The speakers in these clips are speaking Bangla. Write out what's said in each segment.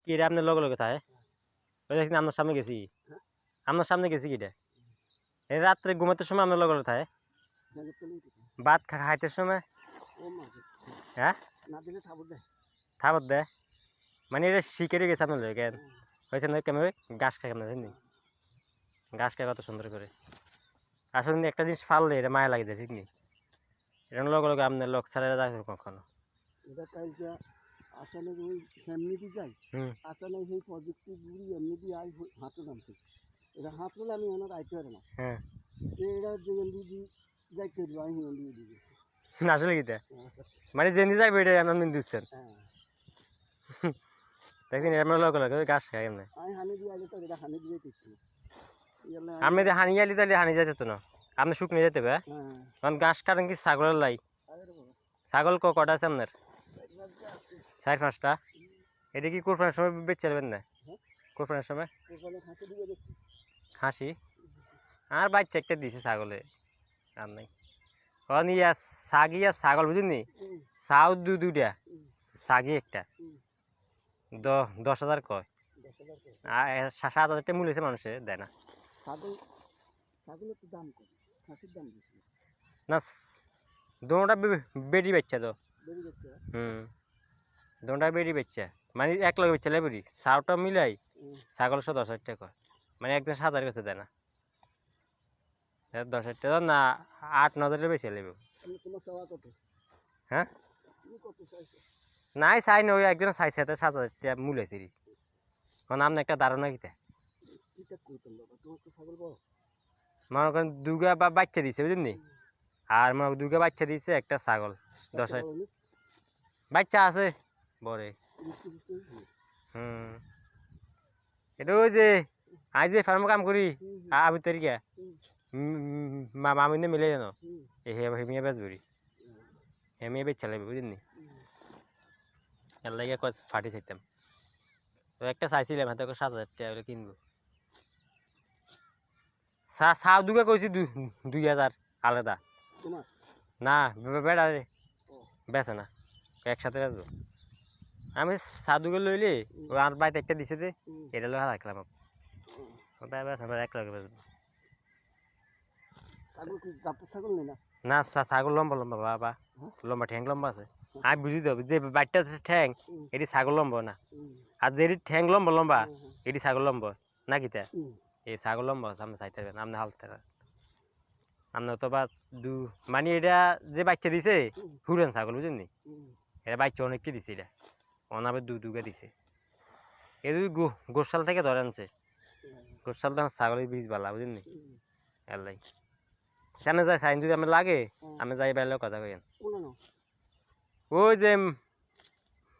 কি রে আপনার লগে লগে থাকে ওই দেখছি আপনার সামনে গেছি আপনার সামনে গেছি কিটা এই রাত্রে ঘুমাতে সময় আপনার লগে লগে থাকে ভাত খাইতে সময় হ্যাঁ থাবত দেয় মানে এটা শিখে গেছে আপনার লগে কেন হয়েছে না কেমন ঘাস খাই আপনার জানি ঘাস খাই কত সুন্দর করে আসলে একটা জিনিস ফাললে এটা মায়া লাগে ঠিক নি এটা লগে লগে আপনার লোক ছাড়া যাবে কখনো আসলে ওই এমনিতে যাই আসলে সেই প্রযুক্তি গুলি এমনিতে আই হাঁটু নামছে এটা হাঁটলে আমি ওনার আইতে পারে না হ্যাঁ এরা যে এমনি যাই করবো আমি এমনি দিয়ে দিচ্ছি আসলে কিটা মানে যে নিয়ে যাবে এটা আপনি দিচ্ছেন দেখবেন এর লগে লগে ঘাস খাই এমনি আমি হানি দিয়ে আগে তো এটা হানি দিয়ে দিচ্ছি আমি যদি হানি আলি তাহলে হানি যাইতে না আপনি শুকনো যেতে হবে কারণ ঘাস কাটেন কি ছাগলের লাই ছাগল কটা আছে আপনার 4-5টা এটা কি কোরবানির সময় বেচে যাবেন না কোরবানির সময় খাসি আর বাচ্চা একটা দিছে ছাগলে আর নাই কারণ ইয়া ছাগি আর ছাগল বুঝিনি চাও দুইটা ছাগি একটা 10,000 কয় আর 7,000 মূল্য হয়েছে মানুষে দেয় না না দোনোটা বেরি বাচ্চা তো দোনোটা বেরি বাচ্চা মানে এক লগে বাচ্চা লেবরি চাওটা মিলাই ছাগল 10,000 টাকা মানে একদম 7,000 কাছে দেয় না 10,000 টাকা না 8-9 বেশি লেবে হ্যাঁ নাই চাই না ওই একজন চাইছে 7,000 টাকা মূল্য হয়েছে মানে আপনার একটা ধারণা কিতা মনে করেন দুর্গা বা বাচ্চা দিছে বুঝলি আর মনে দুর্গা বাচ্চা দিছে একটা ছাগল 10,000 বাচ্চা আছে বড়ে এটা ওই যে আজ যে ফার্মে কাম করি আবি তরিকা মামিনে মিলে জানো হেমিয়া বেচ বড়ি হেমিয়া বেচ চালাবে বুঝলি এর লাগে ফাটি চাইতাম তো একটা চাইছিলাম হাতে 7,000 টাকা কিনবো চাও দুগা কইছি 2,000 আলাদা না বেড়া বেছে না একসাথে বেচবো আমি সাধুকে লইলি আর বাড়িতে একটা দিছে যে এটা লোহা রাখলাম এক লগে বেচবো না ছাগল লম্বা লম্বা বাবা লম্বা ঠ্যাং লম্বা আছে আমি বুঝি দেবো যে বাড়িটা ঠ্যাং এটি ছাগল লম্বা না আর যে ঠ্যাং লম্বা লম্বা এটি ছাগল লম্বা না কিতা এই ছাগল লম্বা আছে আপনি চাইতে পারবেন আপনি হালতে আপনার তো বা মানে এটা যে বাচ্চা দিছে ফুরেন ছাগল বুঝলেন এটা বাচ্চা অনেককে দিছে এটা অনাবে দুগা দিছে এই গোসাল থেকে ধরে আনছে গোসাল তো ছাগলের বীজ বালা বুঝলেন এলাই সামনে যায় সাইন যদি আমি লাগে আমি যাই বেলাও কথা কইন ওই যে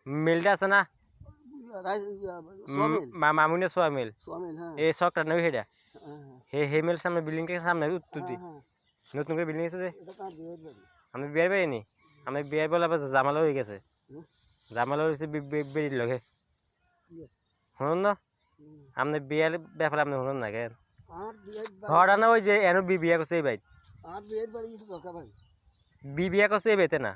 মিলটা আছে না মামুনিয়া সোয়া মিল এই শখটা নেই সেটা হে মিল সামনে বিল্ডিং থেকে সামনে উত্তর দি নতুন করে বিল্ডিং আছে যে আমি বিয়ের পাইনি আমি বিয়ের বলে আবার জামালা হয়ে গেছে জামালা হয়েছে বেরির লগে শুনুন না আপনি বিয়ের ব্যাপারে আপনি শুনুন না কেন হঠাৎ না ওই যে এনো বিয়া করছে এই ভাই বিয়া করছে এই বাইতে না